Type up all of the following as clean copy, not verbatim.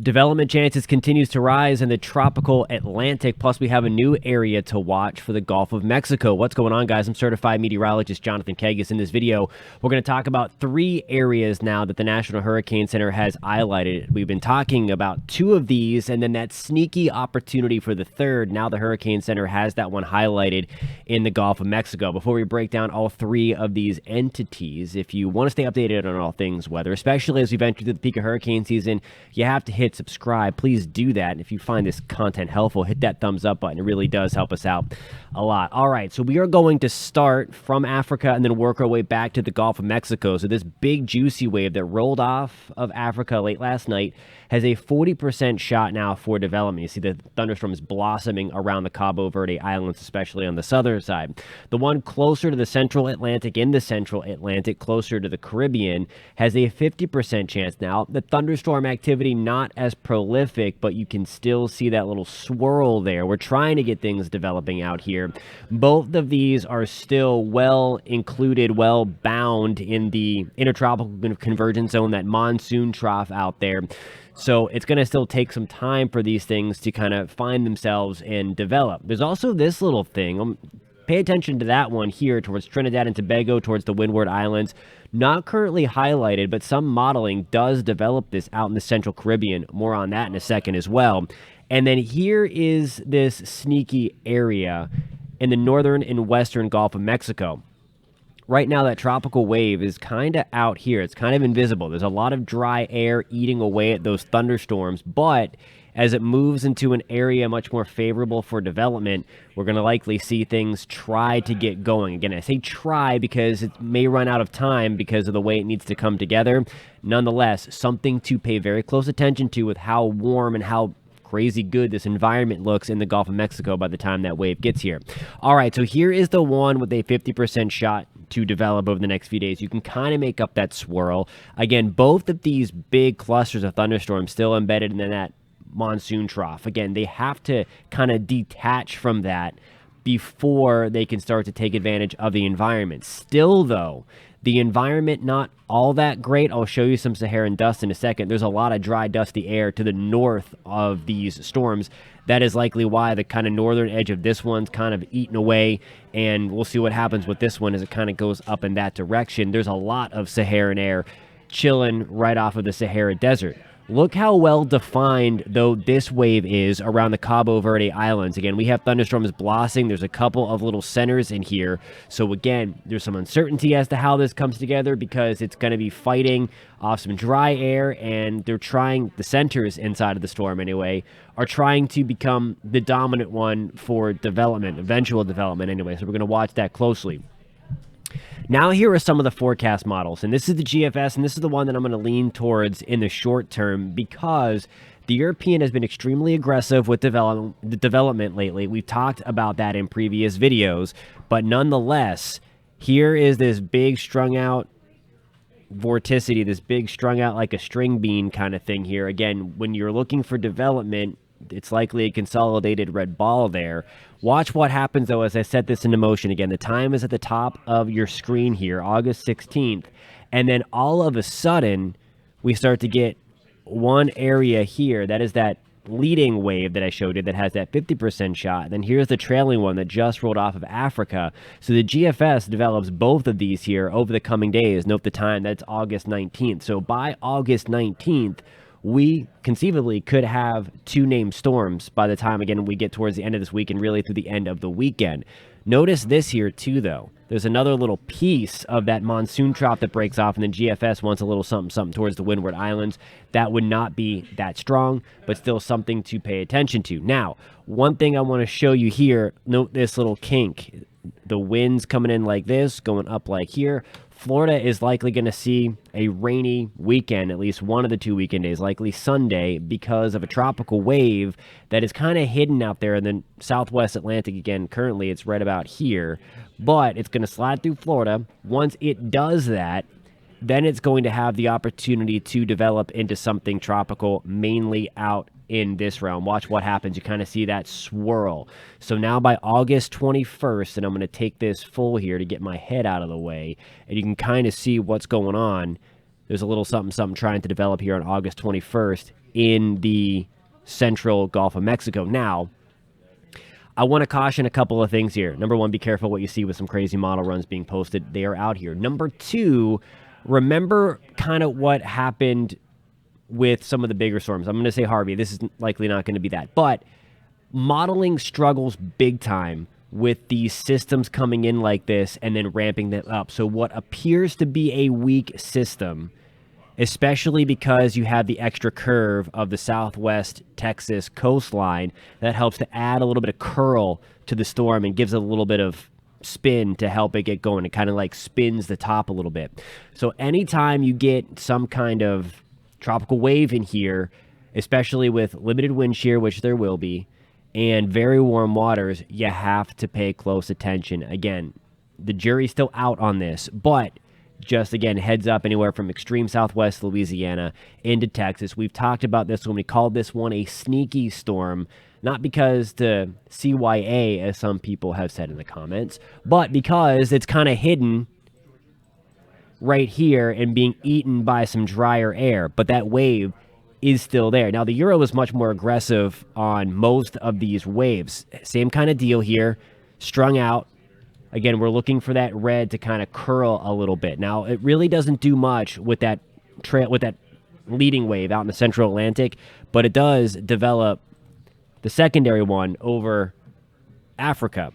Development chances continues to rise in the tropical Atlantic. Plus, we have a new area to watch for the Gulf of Mexico. What's going on, guys? I'm certified meteorologist Jonathan Kegas. In this video, we're going to talk about 3 areas now that the National Hurricane Center has highlighted. We've been talking about 2 of these, and then that sneaky opportunity for the 3rd. Now the Hurricane Center has that one highlighted in the Gulf of Mexico. Before we break down all 3 of these entities, if you want to stay updated on all things weather, especially as we've entered the peak of hurricane season, you have to hit subscribe. Please do that. And if you find this content helpful, hit that thumbs up button. It really does help us out a lot. All right, so we are going to start from Africa and then work our way back to the Gulf of Mexico. So this big juicy wave that rolled off of Africa late last night has a 40% shot now for development. You see the thunderstorms blossoming around the Cabo Verde Islands, especially on the southern side. The one closer to the central Atlantic, in the central Atlantic, closer to the Caribbean, has a 50% chance now. The thunderstorm activity not as prolific, but you can still see that little swirl there. We're trying to get things developing out here. Both of these are still well included, well bound in the intertropical convergence zone, that monsoon trough out there. So it's going to still take some time for these things to kind of find themselves and develop. There's also this little thing. Pay attention to that one here towards Trinidad and Tobago, towards the Windward Islands. Not currently highlighted, but some modeling does develop this out in the Central Caribbean. More on that in a second as well. And then here is this sneaky area in the northern and western Gulf of Mexico. Right now, that tropical wave is kind of out here. It's kind of invisible. There's a lot of dry air eating away at those thunderstorms, but as it moves into an area much more favorable for development, we're going to likely see things try to get going. Again, I say try because it may run out of time because of the way it needs to come together. Nonetheless, something to pay very close attention to with how warm and how crazy good this environment looks in the Gulf of Mexico by the time that wave gets here. All right, so here is the one with a 50% shot to develop over the next few days. You can kind of make up that swirl. Again, both of these big clusters of thunderstorms still embedded in that monsoon trough. Again, they have to kind of detach from that before they can start to take advantage of the environment. Still, though, the environment not all that great. I'll show you some Saharan dust in a second. There's a lot of dry, dusty air to the north of these storms. That is likely why the kind of northern edge of this one's kind of eaten away, and we'll see what happens with this one as it kind of goes up in that direction. There's a lot of Saharan air chilling right off of the Sahara Desert. Look how well defined, though, this wave is around the Cabo Verde Islands. Again, we have thunderstorms blossoming. There's a couple of little centers in here. So again, there's some uncertainty as to how this comes together because it's going to be fighting off some dry air, and they're trying, the centers inside of the storm anyway, are trying to become the dominant one for development, eventual development anyway. So we're going to watch that closely. Now here are some of the forecast models, and this is the GFS, and this is the one that I'm going to lean towards in the short term because the European has been extremely aggressive with development lately. We've talked about that in previous videos, but nonetheless, here is this big strung out vorticity, this big strung out like a string bean kind of thing here. Again, when you're looking for development, it's likely a consolidated red ball there. Watch what happens, though, as I set this into motion. Again, the time is at the top of your screen here, August 16th. And then all of a sudden, we start to get one area here. That is that leading wave that I showed you that has that 50% shot. And then here's the trailing one that just rolled off of Africa. So the GFS develops both of these here over the coming days. Note the time, that's August 19th. So by August 19th, we conceivably could have 2 named storms by the time, again, we get towards the end of this week and really through the end of the weekend. Notice this here, too, though. There's another little piece of that monsoon trough that breaks off, and then GFS wants a little something towards the Windward Islands. That would not be that strong, but still something to pay attention to. Now, one thing I want to show you here, note this little kink. The wind's coming in like this, going up like here. Florida is likely going to see a rainy weekend, at least one of the 2 weekend days, likely Sunday, because of a tropical wave that is kind of hidden out there in the southwest Atlantic. Again, currently it's right about here, but it's going to slide through Florida. Once it does that, then it's going to have the opportunity to develop into something tropical, mainly out in this realm. Watch what happens. You kind of see that swirl. So now by August 21st, and I'm going to take this full here to get my head out of the way, and you can kind of see what's going on. there's a little something trying to develop here on August 21st in the central Gulf of Mexico. Now, I want to caution a couple of things here. Number one, be careful what you see with some crazy model runs being posted. They are out here. Number two, remember kind of what happened with some of the bigger storms. I'm going to say Harvey. This is likely not going to be that. But modeling struggles big time with these systems coming in like this and then ramping them up. So what appears to be a weak system, especially because you have the extra curve of the southwest Texas coastline, that helps to add a little bit of curl to the storm and gives it a little bit of spin to help it get going. It kind of like spins the top a little bit. So anytime you get some kind of tropical wave in here, especially with limited wind shear, which there will be, and very warm waters, you have to pay close attention. Again, the jury's still out on this, but just, again, heads up anywhere from extreme southwest Louisiana into Texas. We've talked about this when we called this one a sneaky storm, not because to CYA, as some people have said in the comments, but because it's kind of hidden right here and being eaten by some drier air. But that wave is still there. Now, the Euro is much more aggressive on most of these waves. Same kind of deal here, strung out. Again, we're looking for that red to kind of curl a little bit. Now, it really doesn't do much with that leading wave out in the central Atlantic, but it does develop the secondary one over Africa.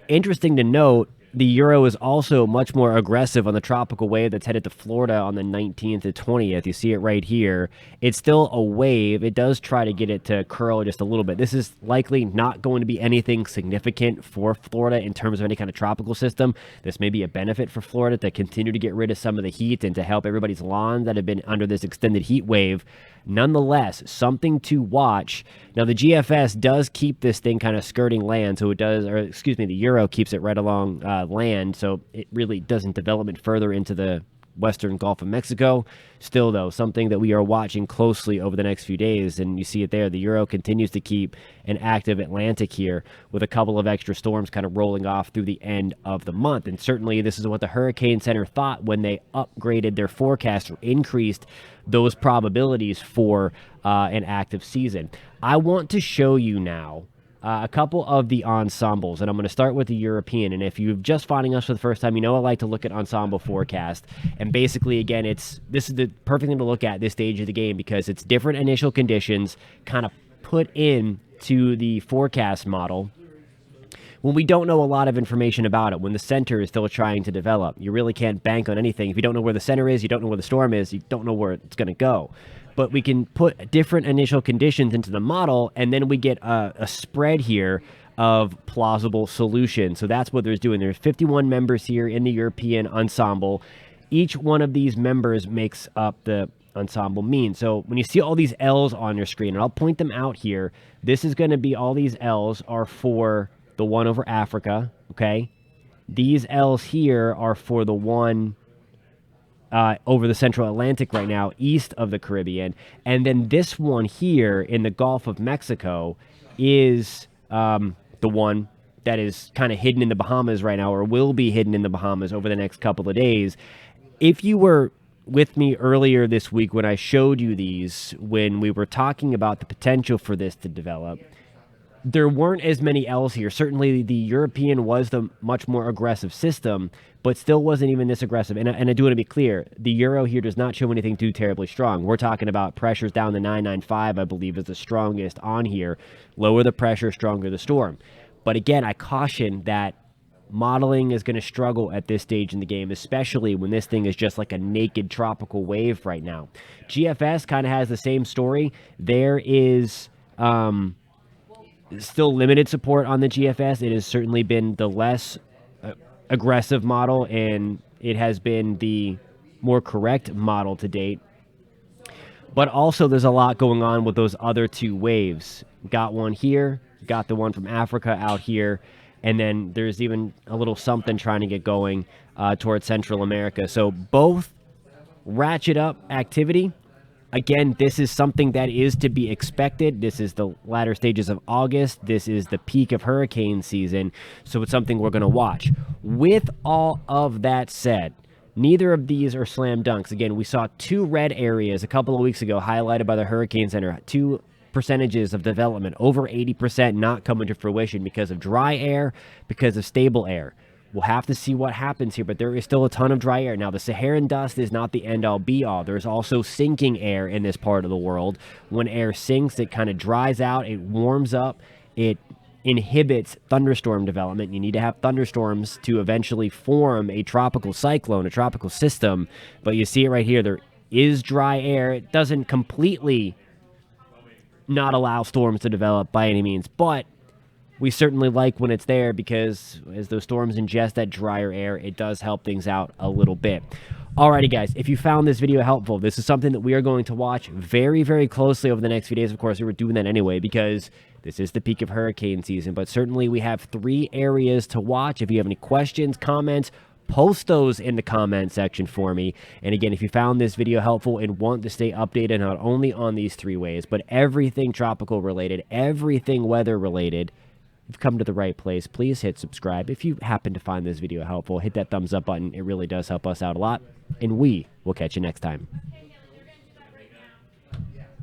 Interesting to note, the Euro is also much more aggressive on the tropical wave that's headed to Florida on the 19th to 20th. You see it right here. It's still a wave. It does try to get it to curl just a little bit. This is likely not going to be anything significant for Florida in terms of any kind of tropical system. This may be a benefit for Florida to continue to get rid of some of the heat and to help everybody's lawns that have been under this extended heat wave. Nonetheless, something to watch. Now, the GFS does keep this thing kind of skirting land, so it does, or excuse me, the Euro keeps it right along land, so it really doesn't develop further into the western Gulf of Mexico. Still, though, something that we are watching closely over the next few days, and you see it there. The Euro continues to keep an active Atlantic here with a couple of extra storms kind of rolling off through the end of the month. And certainly this is what the Hurricane Center thought when they upgraded their forecast or increased those probabilities for an active season. I want to show you now a couple of the ensembles, and I'm going to start with the European. And if you're just finding us for the first time, you know I like to look at ensemble forecast. And basically, again, this is the perfect thing to look at this stage of the game because it's different initial conditions kind of put in to the forecast model when we don't know a lot of information about it, when the center is still trying to develop. You really can't bank on anything. If you don't know where the center is, you don't know where the storm is, you don't know where it's going to go. But we can put different initial conditions into the model, and then we get a spread here of plausible solutions. So that's what there's doing. There's 51 members here in the European ensemble. Each one of these members makes up the ensemble mean. So when you see all these L's on your screen, and I'll point them out here, this is going to be, all these L's are for the one over Africa, okay? These L's here are for the one over the central Atlantic right now, east of the Caribbean. And then this one here in the Gulf of Mexico is the one that is kind of hidden in the Bahamas right now, or will be hidden in the Bahamas over the next couple of days. If you were with me earlier this week when I showed you these, when we were talking about the potential for this to develop, there weren't as many L's here. Certainly the European was the much more aggressive system, but still wasn't even this aggressive. And I do want to be clear, the Euro here does not show anything too terribly strong. We're talking about pressures down to 995, I believe, is the strongest on here. Lower the pressure, stronger the storm. But again, I caution that modeling is going to struggle at this stage in the game, especially when this thing is just like a naked tropical wave right now. GFS kind of has the same story. There is still limited support on the GFS. It has certainly been the less aggressive model, and it has been the more correct model to date. But also there's a lot going on with those other two waves. Got one here, got the one from Africa out here, and then there's even a little something trying to get going towards Central America. So both ratchet up activity. Again, this is something that is to be expected. This is the latter stages of August. This is the peak of hurricane season. So it's something we're going to watch. With all of that said, Neither of these are slam dunks. Again, we saw 2 red areas a couple of weeks ago highlighted by the Hurricane Center. 2 percentages of development, over 80%, not coming to fruition because of dry air, because of stable air. We'll have to see what happens here, but there is still a ton of dry air. Now, the Saharan dust is not the end-all, be-all. There's also sinking air in this part of the world. When air sinks, it kind of dries out, it warms up, it inhibits thunderstorm development. You need to have thunderstorms to eventually form a tropical cyclone, a tropical system. But you see it right here. There is dry air. It doesn't completely not allow storms to develop by any means, but we certainly like when it's there because as those storms ingest that drier air, it does help things out a little bit. Alrighty, guys, if you found this video helpful, this is something that we are going to watch very, very closely over the next few days. Of course, we were doing that anyway because this is the peak of hurricane season, but certainly we have 3 areas to watch. If you have any questions, comments, post those in the comment section for me. And again, if you found this video helpful and want to stay updated not only on these 3 ways, but everything tropical related, everything weather related, you've come to the right place. Please hit subscribe. If you happen to find this video helpful, hit that thumbs up button. It really does help us out a lot. And we will catch you next time.